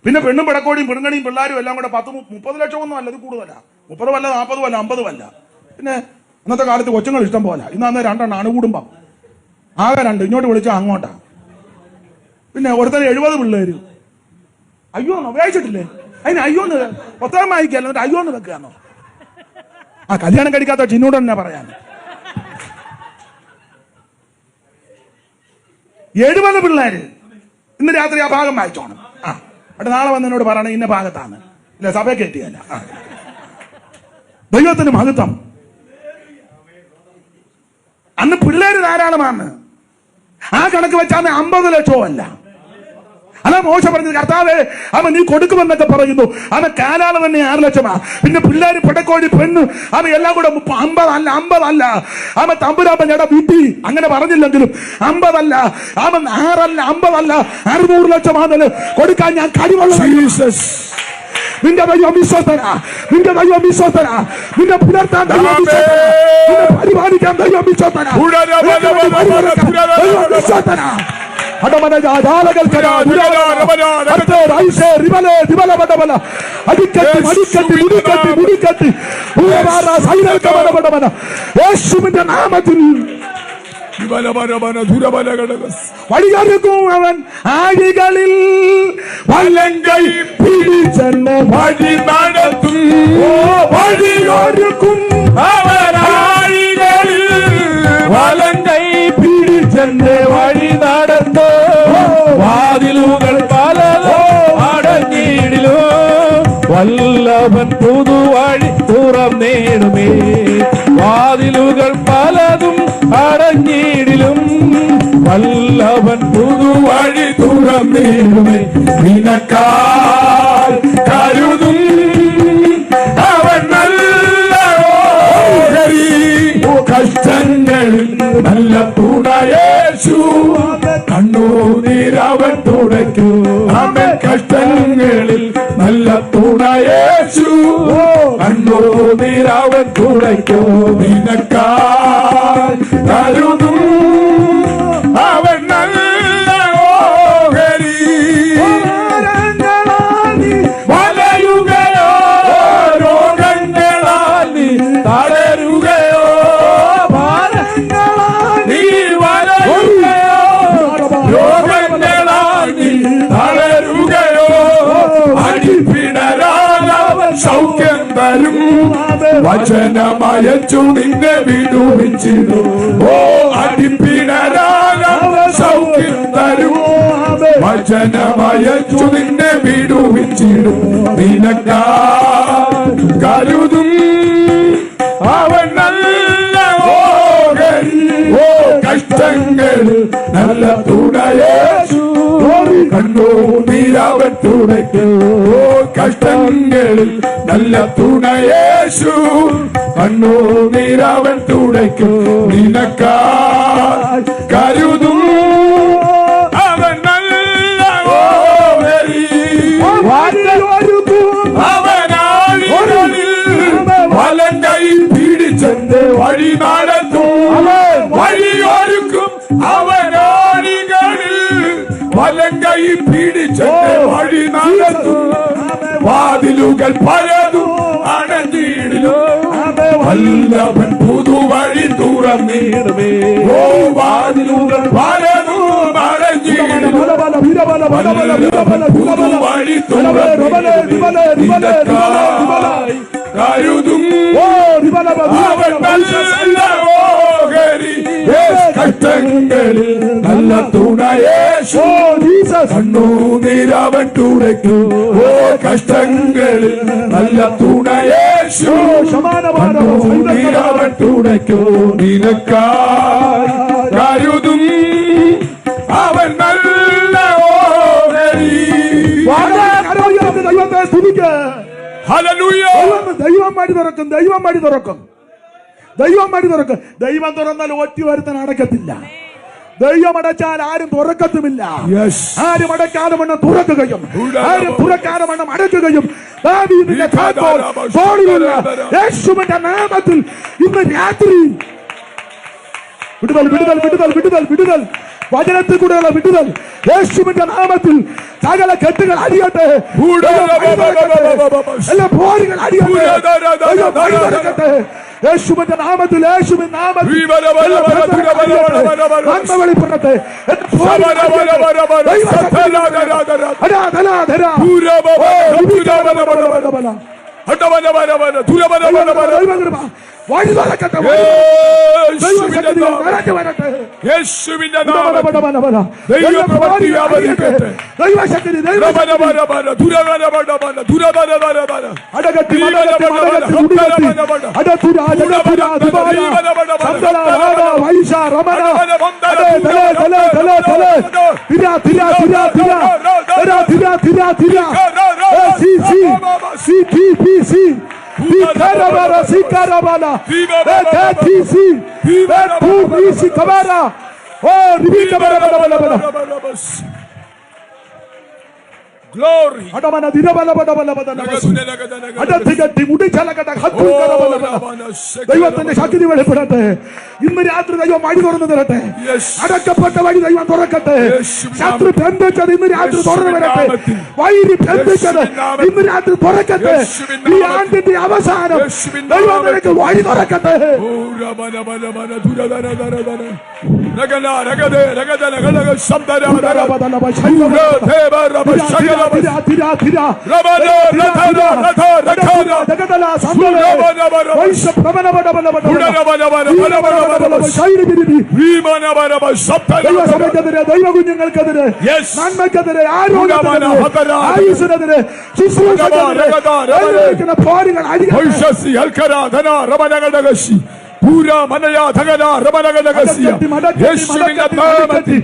പിന്നെ പെണ്ണും പിടക്കോടിയും പെണ്ണുങ്ങണിയും പിള്ളേരും എല്ലാം കൂടെ 30 ലക്ഷമൊന്നും അല്ല. ഇത് കൂടുതലാ. 30 വല്ല 40 വല്ല 50 വല്ല. പിന്നെ ഇന്നത്തെ കാലത്ത് കൊച്ചുങ്ങൾ ഇഷ്ടം പോലെ. ഇന്ന് 2 അണുകുടുംബം. ആകെ 2. ഇങ്ങോട്ട് വിളിച്ചാൽ അങ്ങോട്ടാ. പിന്നെ ഒരുത്തന്നെ 70 പിള്ളേര്. അയ്യോന്നോ ഉപയോഗിച്ചിട്ടില്ലേ? അതിന് അയ്യോന്ന് പുസ്തകം വായിക്കല്ലോ, എന്നിട്ട് അയ്യോന്ന് വെക്കുകയാണോ? കല്യാണം കഴിക്കാത്ത ചിന്നോട് തന്നെ പറയാൻ. 70 പിള്ളേര്. ഇന്ന് രാത്രി ആ ഭാഗം വായിച്ചോണം. എന്നിട്ട് നാളെ വന്ന് എന്നോട് പറയണം ഇന്ന ഭാഗത്താണ്. ഇല്ല, സഭയെ കയറ്റിയല്ല. ദൈവത്തിന് മഹത്വം. അന്ന് പിള്ളേര് ധാരാളമാണ്. ആ കണക്ക് വെച്ചാൽ 50 ലക്ഷവും അല്ല. അതാ മോശ പറഞ്ഞത്. കർത്താവേ, അവൻ നീ കൊടുക്കുമെന്നൊക്കെ പറയുന്നു. അവൻ കാലാള് തന്നെ 6 ലക്ഷമാ. പിന്നെ പിള്ളേര് പിടക്കോഴി പെണ്ണ് അവൻ എല്ലാം കൂടെ 50 അല്ല. അവൻ തമ്പുരാപ്പൻ ചേട്ടാ വീട്ടി അങ്ങനെ പറഞ്ഞില്ലെങ്കിലും 50 അല്ല. അവൻ 6 അല്ല, 50 അല്ല, 600 ലക്ഷമാണെന്ന് കൊടുക്കാൻ ഞാൻ കഴിവുള്ള. നിന്റെ ദൈവം വിശ്വസ്തനാ. നിന്റെ ദൈവം വിശ്വസ്തനാ. നിന്നെ പുലർത്താൻ ദൈവം വിശ്വസ്തനാ. നിന്നെ പരിപാലിക്കാൻ ദൈവം വിശ്വസ്തനാ. ദൈവം വിശ്വസ്തനാ. യേശുവിന്റെ നാമത്തിൽ വഴിയൊരുക്കും അവൻ. ആഴികളിൽ വലങ്കൈ പിടിച്ചെന്ന് വഴി നടത്തും. വഴിയൊരുക്കും അവൻ. ആഴികളിൽ വലങ്കൈ പിടിച്ചെന്ന് വഴി നടത്തും. വാതിലുകൾ പലതോ അടഞ്ഞിടിലോ വല്ലഭൻ പുതുവഴി തുറന്നേടുമേ. വാതിലുകൾ പലതും അടഞ്ഞിടിലും വല്ലഭൻ പുതുവഴി തുറന്നേടുമേ. നിനക്കാൽ കരുതും അവൻ നല്ല കഷ്ടങ്ങളിൽ നല്ല തുണയേശു. കണ്ണുനീരവൻ തുടയ്ക്കൂ. അവൻ കഷ്ടങ്ങളിൽ നല്ല തുണയേശു. കണ്ണുനീരവൻ തുടയ്ക്കൂ. നിനക്കാൽ കരുതും അവൻ നല്ല ഓഹരി. വലയുകയോ രോഗങ്ങളാൽ നീ തളരുകയോ. നീ വലയുകയോ രോഗങ്ങളാൽ നീ തളരുകയോ. വചനമയച്ചു നിന്നെ വിടുവിച്ചിടും. ഓ അടിപ്പിണരാനവ സൗഖ്യം തരും. വചനമയച്ചു നിന്നെ വിടുവിച്ചിടും. നിനക്കാ കരുതും അവൻ നല്ല ഓഹരി. ഓ കഷ്ടങ്ങൾ നല്ല തുണയേശു കണ്ടു നീരവൻ തുണയ്ക്കും. ഓ കഷ്ടങ്ങളിൽ നല്ല തുണയേശു കണ്ണു നീരവൻ തുണയ്ക്കും. നിനക്കാ കരുതും അവൻ നല്ല ഓഹരി. അവനാളികളിൽ വലം കൈ പിടിച്ചെന്റെ വഴി നടത്തും. വഴിയൊരുക്കും അവനാളികളിൽ വലം കൈ പിടിച്ചെന്റെ വഴി നടത്തും. വാതിലുകൾ പലതും അടഞ്ഞിടും. വല്ലവൻ പുതുവഴി തുറന്നിടുമേ. ഓ വാതിലുകൾ പലതും അടഞ്ഞിടും. പുതുവഴി കരുതും അവൻ നല്ല ഓഹരി. കഷ്ടങ്ങളിൽ നല്ല തുണയേശു കണ്ണു നീരവൻ തുണയ്ക്കും. ഓ കഷ്ടങ്ങളിൽ നല്ല തുണയേശു കണ്ണു നീരവൻ തുണയ്ക്കും. നിനക്കാ കരുതും അവൻ നല്ല ഓഹരി. ദൈവത്തെ സ്തുതിക്ക്. ഹല്ലേലൂയ. ദൈവം മടി തുറക്കും. ദൈവം മടി തുറക്കും. ദൈവം മടി തുറക്കും. ദൈവം തുറന്നാൽ ഒറ്റി വരുത്താൻ അടക്കത്തില്ല. ദൈവം അടച്ചാൽ ആരും തുറക്കത്തുമില്ല. ആരും അടക്കാതെ വണ്ണം തുറക്കുകയും ആരും തുറക്കാതെ വണ്ണം അടയ്ക്കുകയും ദാവീദിന്റെ താക്കോൽ തോളിലുള്ള യേശുവിന്റെ നാമത്തിൽ ഇന്ന് രാത്രി വിടുതൽ വിടുതൽ വിടുതൽ വിടുതൽ വിടുതൽ വചനത്തിൽ കൂടെയുള്ള വിടുതൽ യേശുവിന്റെ നാമത്തിൽ സകല കെട്ടുകൾ അടിയട്ടെ. എല്ലാ പോരുകൾ അടിയട്ടെ. യേശുവിന്റെ നാമത്തിൽ യേശുവിന്റെ നാമത്തിൽ നന്മ വെളിപ്പെടട്ടെ. വഴി തുറക്കട്ടെ. യേശുവിന്റെ Glory. ദൈവത്തിന്റെ ശക്തി വെളിപ്പെടട്ടെ. ഇന്ന് രാത്രി ദൈവം വഴി തുറന്നു തരട്ടെ. അടക്കപ്പെട്ട വഴി ദൈവം തുറക്കട്ടെ. ശത്രു ബന്ധിച്ചത് ഇന്ന് രാത്രി തുറന്നു വരട്ടെ. വൈരി ബന്ധിച്ചത് ഇന്ന് രാത്രി തുറക്കട്ടെ. ഈ ആണ്ടിന്റെ അവസാനം ദൈവം നിനക്ക് വഴി തുറക്കട്ടെ. ദൈവ കുഞ്ഞുങ്ങൾക്കെതിരെ നന്മക്കെതിരെ ആരോഗ്യത്തിനെതിരെ ആയുസ്സിനെതിരെ ശുശ്രൂഷക്കെതിരെ പോരുകൾ പൂരാ മനയാ ധഗന റബനഗനഗസിയ യേശുവിന്റെ നാമത്തിൽ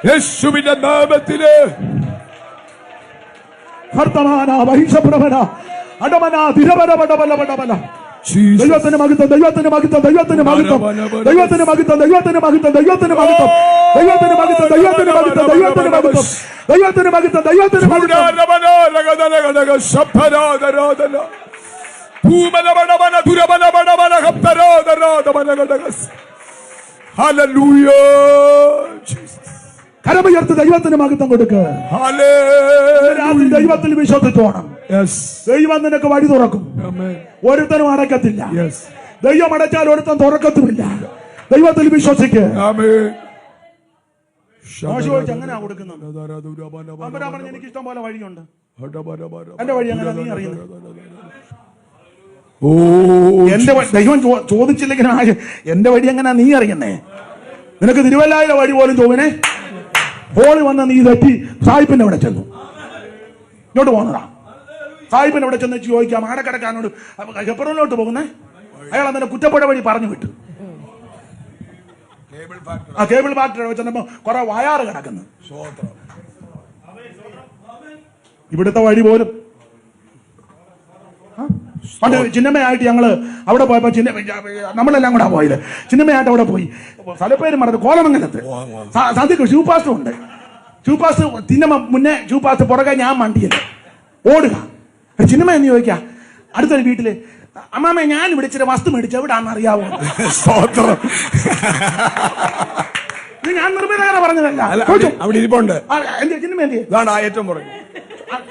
യേശുവിന്റെ നാമത്തില് വർത്തമാന വഹിഷപ്രഭന അടമന തിരവരവടവലവടവല ദൈവത്തിന് മഹത്വം ദൈവത്തിന് മഹത്വം ദൈവത്തിന് മഹത്വം ദൈവത്തിന് മഹത്വം ദൈവത്തിന് മഹത്വം ദൈവത്തിന് മഹത്വം ദൈവത്തിന് മഹത്വം ദൈവത്തിന് മഹത്വം ദൈവത്തിന് മഹത്വം ദൈവത്തിന് മഹത്വം ദൈവത്തിന് മഹത്വം. Hallelujah. Jesus. കരമുയർത്ത് ദൈവത്തിന് മഹത്വം കൊടുക്കുക. രാത്രി ദൈവത്തിൽ വിശ്വസിച്ചോണം. ദൈവം നിനക്ക് വഴി തുറക്കും. ഒരുത്തനും അടക്കത്തില്ല. ദൈവം അടച്ചാൽ ഒരുത്തൻ തുറക്കത്തുമില്ല. ദൈവത്തിൽ വിശ്വസിക്കുക. എങ്ങനെയാ കൊടുക്കുന്നത്? എനിക്ക് ഇഷ്ടം പോലെ വഴിയുണ്ട്. എന്റെ വഴി അങ്ങനെ നീ അറിയുന്നത്? എന്റെ ദൈവം ചോദിച്ചില്ലെങ്കിൽ എന്റെ വഴി എങ്ങനെയാ നീ അറിയുന്നേ? നിനക്ക് തിരുവല്ലായിലെ വഴി പോലും ചോദിനെ ഹോളി വന്ന നീ തെറ്റി സായിപ്പിന്റെ അവിടെ ചെന്നു. ഇങ്ങോട്ട് പോകുന്നതാ. സായിപ്പിന്റെ അവിടെ ചെന്ന് ചോദിക്കാം, ആടക്കടക്കാനോട് ഹെബ്രോനിലോട്ട് പോകുന്നേ, അയാൾ അന്നെ കുറ്റപ്പുഴ വഴി പറഞ്ഞു വിട്ടു. ആ കേബിൾ ഫാക്ടറി വെച്ചപ്പോ കുറെ വയാറ് കിടക്കുന്നു. ഇവിടുത്തെ വഴി പോലും പണ്ട് ചിന്നമ്മയായിട്ട് ഞങ്ങള് അവിടെ പോയപ്പോ നമ്മളെല്ലാം കൂടെ പോയത്. ചിന്നമ്മയായിട്ട് അവിടെ പോയി. സ്ഥലപ്പേര് മറന്നു. കോലമംഗലത്ത് സദ്യക്ക് ഷൂ പാസ്റ്റ് ഉണ്ട്. ഷൂ പാസ്റ്റ് തിന്നമ്മ മുന്നേ, ഷൂ പാസ്റ്റ് പുറകെ ഞാൻ വണ്ടിയില്ല ഓടുക. ചിന്നമ്മ എന്ന് ചോദിക്കാ അടുത്തൊരു വീട്ടില്, അമ്മാമ്മ ഞാൻ ഇവിടെ ഇച്ചിരി വസ്തു മേടിച്ച എവിടാന്ന് അറിയാവോ? ഞാൻ നിർമ്മിതകര പറഞ്ഞതല്ല. അവിടെ ഇരിപ്പുണ്ട്. ചിന്നമ്മ എന്ത് ഏറ്റവും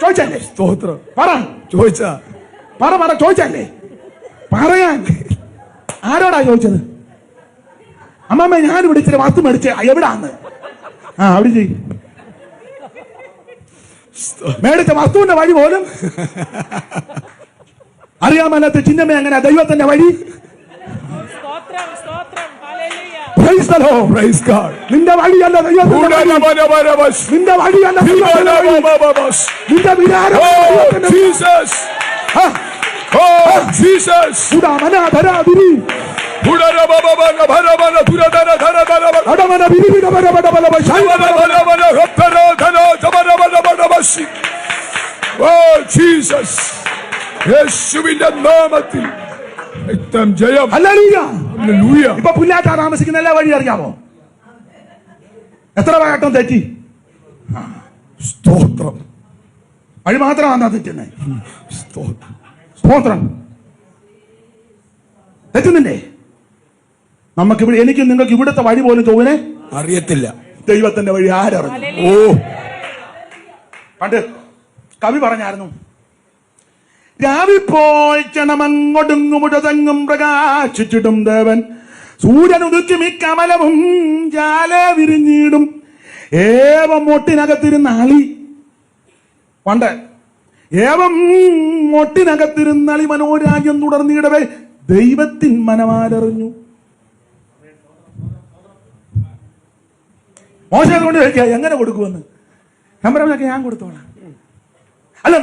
ചോദിച്ചല്ലേ? സ്തോത്രം. പറ ചോദിച്ചാ പറ ചോദിച്ചല്ലേ? പറയാൻ ആരോടാ ചോദിച്ചത്? അമ്മാമ്മ ഞാൻ ഇവിടെ ഇച്ചിരി വസ്തു മേടിച്ച എവിടാന്ന്? അവിടെ ചെയ്യും. മേടിച്ച വസ്തുവിന്റെ വഴി പോലും അറിയാമല്ലാത്ത ചിന്നമ്മ എങ്ങനെ ദൈവത്തിന്റെ വഴി? നിന്റെ വഴിയല്ല ദൈവത്തിന്റെ വഴി. നിന്റെ വഴിയല്ല ദൈവത്തിന്റെ വഴി. നിന്റെ വിചാരം യേശുവിന്റെ നാമത്തിൽ ജയം. ഇപ്പൊ പുല്ലാറ്റ താമസിക്കുന്ന എല്ലാ വഴി അറിയാമോ? എത്ര വട്ടം തെറ്റി? സ്തോത്രം. വഴി മാത്രമാണ് തെറ്റുന്നത്. സ്തോത്രം. തെറ്റുന്നില്ലേ? നമുക്കിവിടെ, എനിക്ക് നിങ്ങൾക്ക് ഇവിടുത്തെ വഴി പോലും തോന്നെ അറിയത്തില്ല. ദൈവത്തിന്റെ വഴി ആരറിഞ്ഞു? പണ്ട് കവി പറഞ്ഞായിരുന്നു, രാവിപ്പോൾ ക്ഷണമങ്ങൊടുങ്ങുമുടതെങ്ങും പ്രകാശിച്ചിടും ദേവൻ, സൂര്യൻ ഉദിക്കും ഈ കമലവും ജാല വിരിഞ്ഞിടും, ഏവം മൊട്ടിനകത്തിരുന്ന അളി. പണ്ട് ഏവം മൊട്ടിനകത്തിരുന്നളി മനോരാജ്യം തുടർന്നിടവേ ദൈവത്തിൻ മനമാലറിഞ്ഞു. മോശം കൊണ്ട് ചോദിക്കുക എങ്ങനെ കൊടുക്കുമെന്ന്. നമ്പറൊക്കെ ഞാൻ കൊടുത്തോളാം. അല്ല,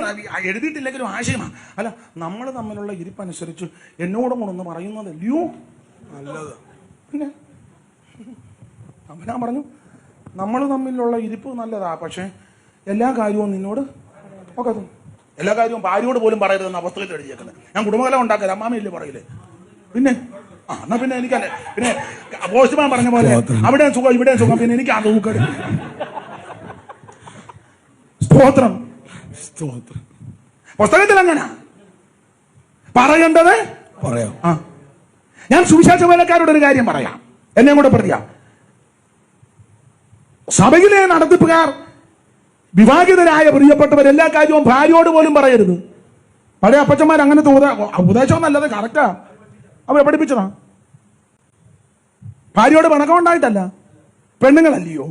എഴുതിയിട്ടില്ലെങ്കിലും ആശയമാണ്. അല്ല, നമ്മൾ തമ്മിലുള്ള ഇരിപ്പനുസരിച്ച് എന്നോടും കൂടെ പറയുന്നതല്ലയോ നല്ലത്. പിന്നെ ഞാൻ പറഞ്ഞു, നമ്മൾ തമ്മിലുള്ള ഇരിപ്പ് നല്ലതാ, പക്ഷെ എല്ലാ കാര്യവും നിന്നോട് ഒക്കെ എല്ലാ കാര്യവും ഭാര്യയോട് പോലും പറയരുതെന്ന് അവസ്ഥയിൽ എഴുതിയേക്കുന്നത്. ഞാൻ കുടുംബകലം ഉണ്ടാക്കല, അമ്മാമയില്ലേ പറയില്ലേ. പിന്നെ എന്നാ പിന്നെ എനിക്കല്ലേ, പിന്നെ പോസ്റ്റ്മാൻ പറഞ്ഞ പോലെ അവിടെ സുഖം ഇവിടെ സുഖം, പിന്നെ എനിക്ക് അത് നോക്കരുത്. സ്തോത്രം. പുസ്തകത്തിൽ അങ്ങനെ പറയേണ്ടത് പറയാം. ഞാൻ സുവിശേഷ വേലക്കാരോട് ഒരു കാര്യം പറയാം, എന്നെ കൂടെ പറയാം. സഭയിലെ നടത്തിപ്പുകാർ, വിവാഹിതരായ പ്രിയപ്പെട്ടവർ എല്ലാ കാര്യവും ഭാര്യയോട് പോലും പറയരുത്. പഴയ അപ്പച്ചന്മാർ അങ്ങനത്തെ ഉപദേശം നല്ലത് കറക്റ്റാ, അവരെ പഠിപ്പിച്ചതാ. ഭാര്യയോട് പണക്കം ഉണ്ടായിട്ടല്ല, പെണ്ണുങ്ങളല്ലയോ.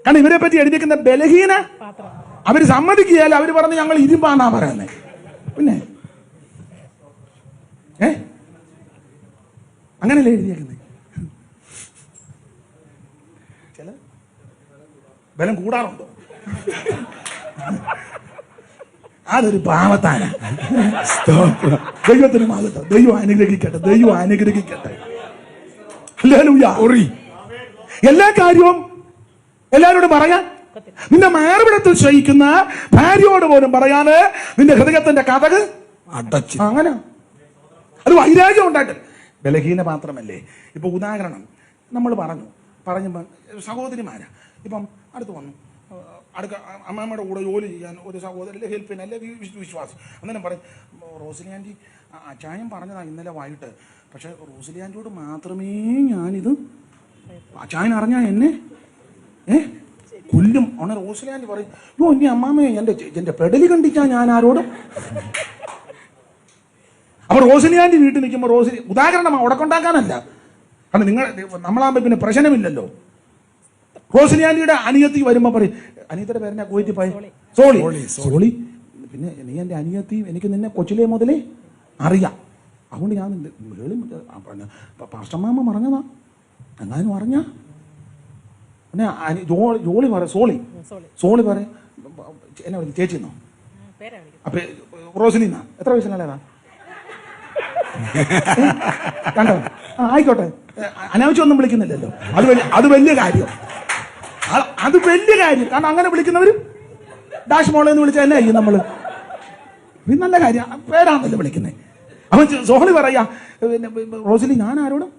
കാരണം ഇവരെ പറ്റി എഴുതിക്കുന്ന ബലഹീന അവര് സമ്മതിക്കുകയല്ല. അവര് പറഞ്ഞ് ഞങ്ങൾ ഇരുമ്പാന്നാ പറയുന്നത്. പിന്നെ അങ്ങനെയല്ലേ എഴുതിയേക്കുന്നത്. ചില ബലം കൂടാറുണ്ടോ? അതൊരു പാവത്താന. ദൈവത്തിന് മാകട്ടെ. ദൈവം അനുഗ്രഹിക്കട്ടെ. ദൈവം അനുഗ്രഹിക്കട്ടെ. എല്ലാ കാര്യവും എല്ലാവരോടും പറയാൻ, നിന്റെ മാർവിടത്തിൽ ശയിക്കുന്ന ഭാര്യയോട് പോലും പറയാന് നിന്റെ ഹൃദയത്തിന്റെ കഥക് അടച്ചു. അങ്ങനെ അത് വൈരാഗ്യം ഉണ്ടായിട്ട് ബലഹീന പാത്രമല്ലേ. ഇപ്പൊ ഉദാഹരണം നമ്മൾ പറഞ്ഞപ്പോ സഹോദരിമാരാ ഇപ്പം അടുത്ത് വന്നു, അടുക്ക അമ്മമ്മയുടെ കൂടെ ജോലി ചെയ്യാൻ ഒരു സഹോദരൻ ഹെൽപ്പിന് അല്ലെ വിശ്വാസം. അന്നേരം പറയും, റോസ്ലി ആൻറ്റി അച്ചായം പറഞ്ഞതാ ഇന്നലെ വൈകിട്ട്, പക്ഷെ റോസ്ലി ആൻറ്റിയോട് മാത്രമേ ഞാനിത് അച്ചായൻ അറിഞ്ഞാ എന്നെ കൊല്ലും. ഉടനെ റോസ്ലിയാൻഡി പറയും, യോ ഇനി അമ്മാമേ എന്റെ പെടലി കണ്ടിച്ചാ ഞാൻ ആരോടും. അപ്പൊ റോസ്ലിയാൻഡി വീട്ടിൽ നിൽക്കുമ്പോൾ ഉദാഹരണം ഉടക്കുണ്ടാക്കാനല്ല, കാരണം നമ്മളാകുമ്പോ പിന്നെ പ്രശ്നമില്ലല്ലോ. റോസ്ലിയാൻഡിയുടെ അനിയത്തി വരുമ്പോ പറയും, അനിയത്തിയുടെ പേരെന്നാ കോയിറ്റി പോയി, സോളി. പിന്നെ നീ എന്റെ അനിയത്തി, എനിക്ക് നിന്നെ കൊച്ചിലെ മുതലേ അറിയാം, അതുകൊണ്ട് ഞാൻ പാസ്റ്റർമാമ പറഞ്ഞതാ, എങ്ങാനും അറിഞ്ഞ. പിന്നെ ജോളി പറ സോളി പറയും, എന്നെ വിളിക്കും ചേച്ചിന്നോ. അപ്പൊ റോസ്ലിന്നാ എത്ര വയസ്സിനല്ലേതാ കണ്ടോ? ആയിക്കോട്ടെ, അനാവശ്യമൊന്നും വിളിക്കുന്നില്ലല്ലോ. അത് വലിയ കാര്യം, അത് വലിയ കാര്യം. കാരണം അങ്ങനെ വിളിക്കുന്നവരും ഡാഷ് മോളെ എന്ന് വിളിച്ചാൽ എന്നായിരിക്കും നമ്മള്? ഇത് നല്ല കാര്യം, പേരാണല്ലോ വിളിക്കുന്നത്. അവൻ സോളി പറയാ, റോസ്ലി ഞാൻ ആരോടും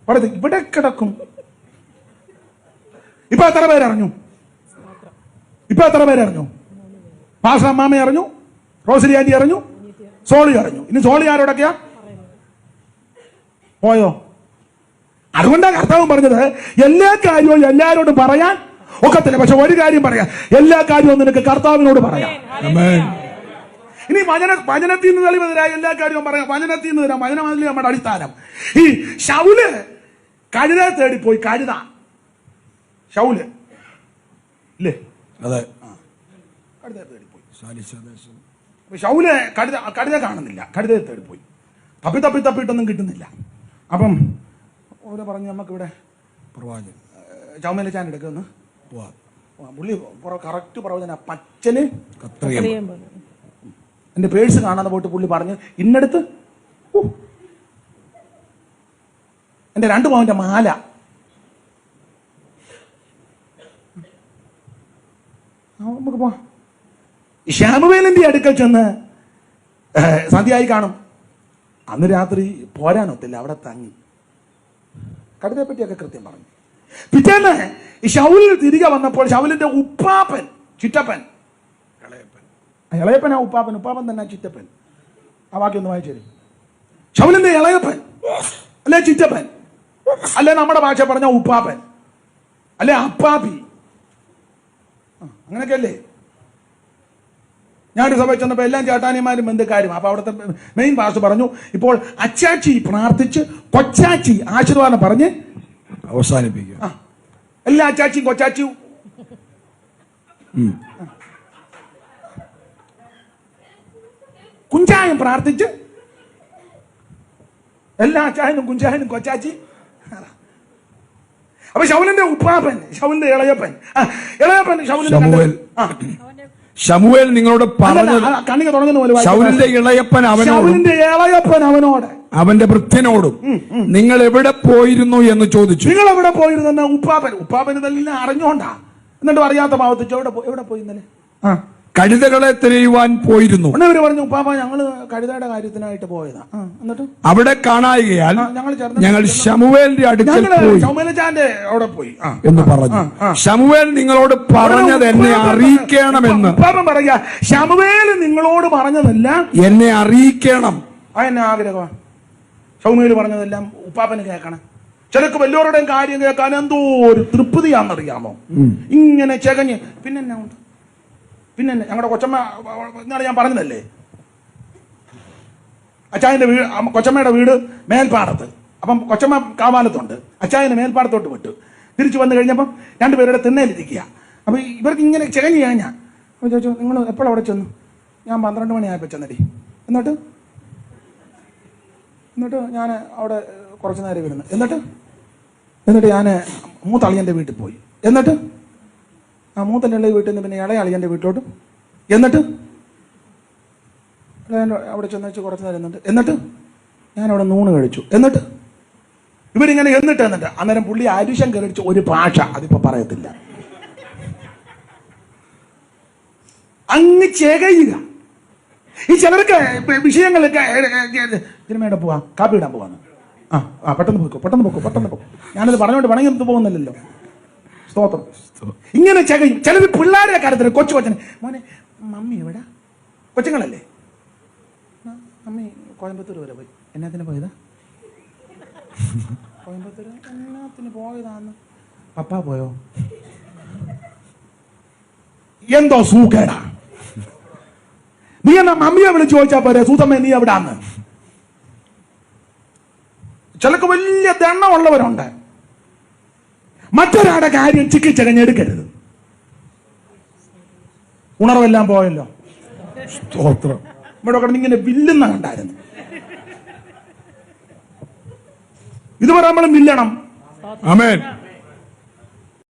പറയുന്നത് ഇവിടെ കിടക്കും. ഇപ്പൊ എത്ര പേരറിഞ്ഞു? പാസ്റ്റർ അമ്മാമ അറിഞ്ഞു, റോസ്ലി ആന്റി അറിഞ്ഞു, സോളി അറിഞ്ഞു. ഇനി സോളി ആരോടൊക്കെയാ പോയോ? അതുകൊണ്ടാണ് കർത്താവ് പറഞ്ഞത്, എല്ലാ കാര്യവും എല്ലാരോടും പറയാൻ ഒക്കത്തില്ല, പക്ഷെ ഒരു കാര്യം പറയാം, എല്ലാ കാര്യവും നിനക്ക് കർത്താവിനോട് പറയാം. ഇനി വചനത്തിൽ നിന്ന് തെളിവെതിരായ എല്ലാ കാര്യവും പറയാം. വചനത്തിൽ നിന്ന് തരാം, വചനമല്ല നമ്മുടെ അടിസ്ഥാനം. ഈ ശൗല് കഴുതയെ തേടിപ്പോയി. ശൗല് ഇല്ലേ? അതെ, കഴുതയെ തേടിപ്പോയി. ശൗല് കഴുത കാണുന്നില്ല, കഴുതയെ തേടിപ്പോയി. തപ്പിയിട്ടൊന്നും കിട്ടുന്നില്ല. അപ്പം ഓരോ പറഞ്ഞു, നമുക്കിവിടെ പ്രവാചകൻ ചൗമേല ചാൻ എടുക്കുന്നു, പുള്ളി കറക്റ്റ് പ്രവചന, പച്ചല് എന്റെ പേഴ്സ് കാണാതെ പോയിട്ട് പുള്ളി പറഞ്ഞു, ഇന്നടുത്ത് എന്റെ 2 പവന്റെ മാല. നമുക്ക് പോ. ശാമുവേലിന്റെ അടുക്കൽ ചെന്ന് സന്ധ്യയായി കാണും. അന്ന് രാത്രി പോരാനൊത്തില്ല, അവിടെ തങ്ങി. കടുതയെ പറ്റിയൊക്കെ കൃത്യം പറഞ്ഞു. പിറ്റേന്ന് ഈ ശൗലിൽ തിരികെ വന്നപ്പോൾ ശൗലിന്റെ ഉപ്പാപ്പൻ, ചിറ്റപ്പൻ, ഇളയപ്പനാ ഉപ്പാപ്പൻ തന്നെ ചിറ്റപ്പൻ. ആ വാക്യം ഒന്ന് വായിച്ചു തരും. ശൗലിന്റെ ഇളയപ്പൻ അല്ലെ ചിറ്റപ്പൻ, അല്ലെ നമ്മുടെ ഭാഷ പറഞ്ഞ ഉപ്പാപ്പൻ, അല്ലെ അപ്പാപ്പി, അങ്ങനെയൊക്കെ അല്ലേ. ഞാനൊരു സഭ ചെന്നപ്പോ എല്ലാം ചേട്ടാനിമാരും ബന്ധുക്കാരും. അപ്പൊ അവിടുത്തെ മെയിൻ പാസ്റ്റർ പറഞ്ഞു, ഇപ്പോൾ അച്ചാച്ചി പ്രാർത്ഥിച്ച് കൊച്ചാച്ചി ആശീർവാദം പറഞ്ഞ് അവസാനിപ്പിക്കുക. എല്ലാ അച്ചാച്ചിയും കൊച്ചാച്ചിയും കുഞ്ചായും പ്രാർത്ഥിച്ച് എല്ലാ അച്ചായനും കുഞ്ചായനും കൊച്ചാച്ചി. അപ്പൊ ശൗലിന്റെ ഉപ്പാപ്പൻ, ശൗലിന്റെ ഇളയപ്പൻ ശമൂവേൽ നിങ്ങളോട് പറഞ്ഞത്, കണ്ണിക തുടങ്ങുന്ന പോലെ ശൗലിന്റെ ഇളയപ്പൻ അവനോട് അവന്റെ വൃദ്ധനോടും നിങ്ങൾ എവിടെ പോയിരുന്നു എന്ന് ചോദിച്ചു. നിങ്ങൾ എവിടെ പോയിരുന്നു? ഉപ്പാപ്പൻ ഇതെല്ലാം അറിഞ്ഞോണ്ടാ. എന്നിട്ട് അറിയാത്ത ഭാവത്തിച്ച് എവിടെ പോയി ഇന്നലെ? കഴുതകളെ തിരയുവാൻ പോയിരുന്നു. ഇവര് പറഞ്ഞു, ഉപ്പാപ്പ ഞങ്ങള് കഴുതയുടെ കാര്യത്തിനായിട്ട് പോയതാ. എന്നിട്ട് അവിടെ കാണായികയാൽ ഞങ്ങൾ ശമൂവേലിന്റെ അടുക്കൽ പോയി ശമൂവേലിന്റെ അവിടെ പോയി എന്ന് പറഞ്ഞു. ശമൂവേൽ നിങ്ങളോട് പറഞ്ഞത് എന്നെ അറിയിക്കണമെന്ന്. ഉപ്പാപ്പൻ പറയാ, ശമൂവേൽ നിങ്ങളോട് പറഞ്ഞതെല്ലാം എന്നെ അറിയിക്കണം. എന്നെ ആഗ്രഹമാണ്. ശമൂവേൽ പറഞ്ഞതെല്ലാം ഉപ്പാപ്പന് കേൾക്കണം. ചിലക്ക് വല്ലവരുടെയും കാര്യം കേൾക്കാൻ എന്തോ ഒരു തൃപ്തിയാണെന്നറിയാമോ? ഇങ്ങനെ ചെകഞ്ഞ് പിന്നെ ഞങ്ങളുടെ കൊച്ചമ്മ എന്നാണ് ഞാൻ പറഞ്ഞതല്ലേ, അച്ചായന്റെ വീട്, കൊച്ചമ്മയുടെ വീട് മേൽപ്പാടത്ത്. അപ്പം കൊച്ചമ്മ കാവാലത്തുണ്ട്, അച്ചായന് മേൽപ്പാടത്തോട്ട് വിട്ടു. തിരിച്ചു വന്നു കഴിഞ്ഞപ്പം 2 പേരുടെ തിണ്ണയിലിരിക്കുക. അപ്പൊ ഇവർക്ക് ഇങ്ങനെ ചെകഞ്ഞ് ഞാൻ അപ്പോൾ ചോദിച്ചു, നിങ്ങൾ എപ്പോഴവിടെ ചെന്നു? ഞാൻ 12 മണിയായപ്പോൾ ചെന്നടി. എന്നിട്ട് ഞാൻ അവിടെ കുറച്ച് നേരം ഇരുന്നു. എന്നിട്ട് ഞാൻ മൂത്തളിയൻ്റെ വീട്ടിൽ പോയി. എന്നിട്ട് മൂത്തൻ്റെ വീട്ടിൽ നിന്ന് പിന്നെ ഇളയളിയൻ്റെ വീട്ടിലോട്ട്. എന്നിട്ട് അവിടെ ചെന്ന് വെച്ച് കുറച്ച് നേരം എന്നിട്ട് ഞാനവിടെ നൂണ് കഴിച്ചു. എന്നിട്ട് ഇവരിങ്ങനെ എന്നിട്ട് അന്നേരം പുള്ളി അരിശം കഴിച്ച് ഒരു ഭാഷ, അതിപ്പോ പറയത്തില്ല, അങ്ങ് ചെകയുക. ഈ ചിലർക്ക് വിഷയങ്ങളൊക്കെ സിനിമയുടെ പോവാ, കാപ്പി ഇടാൻ പോവാന്ന്. പെട്ടെന്ന് പോക്കോ. ഞാനത് പറഞ്ഞോണ്ട് പണങ്ങി പോകുന്നില്ലല്ലോ. സ്തോത്രം. ഇങ്ങനെ ചകയും. ചിലത് പിള്ളേരെ കാര്യത്തിന് കൊച്ചനെ, മോനെ മമ്മി എവിടെ? കൊച്ചുങ്ങളല്ലേ? മമ്മി കോയമ്പത്തൂർ വരെ പോയി. എന്നാത്തിന് പോയതാ? കോയമ്പത്തൂർ എന്നാത്തിന് പോയതാന്ന്? പപ്പാ പോയോ? എന്തോ സൂക്കേടാ. നീ എന്നാ മമ്മിയെ വിളിച്ച് ചോദിച്ചാ പോരെ, സൂതമ്മ നീ എവിടാന്ന്. ചിലക്ക് വലിയ ദണ്ണമുള്ളവരുണ്ട്. മറ്റൊരാളുടെ കാര്യം ചിക്കിച്ചകഞ്ഞെടുക്കരുത്. ഉണർവെല്ലാം പോയല്ലോ. സ്തോത്രം. ഇവിടെ കിടന്ന് ഇങ്ങനെ വില്ലുന്ന കണ്ടായിരുന്നു. ഇതുവരെ നമ്മൾ വില്ലണം. ആമേൻ.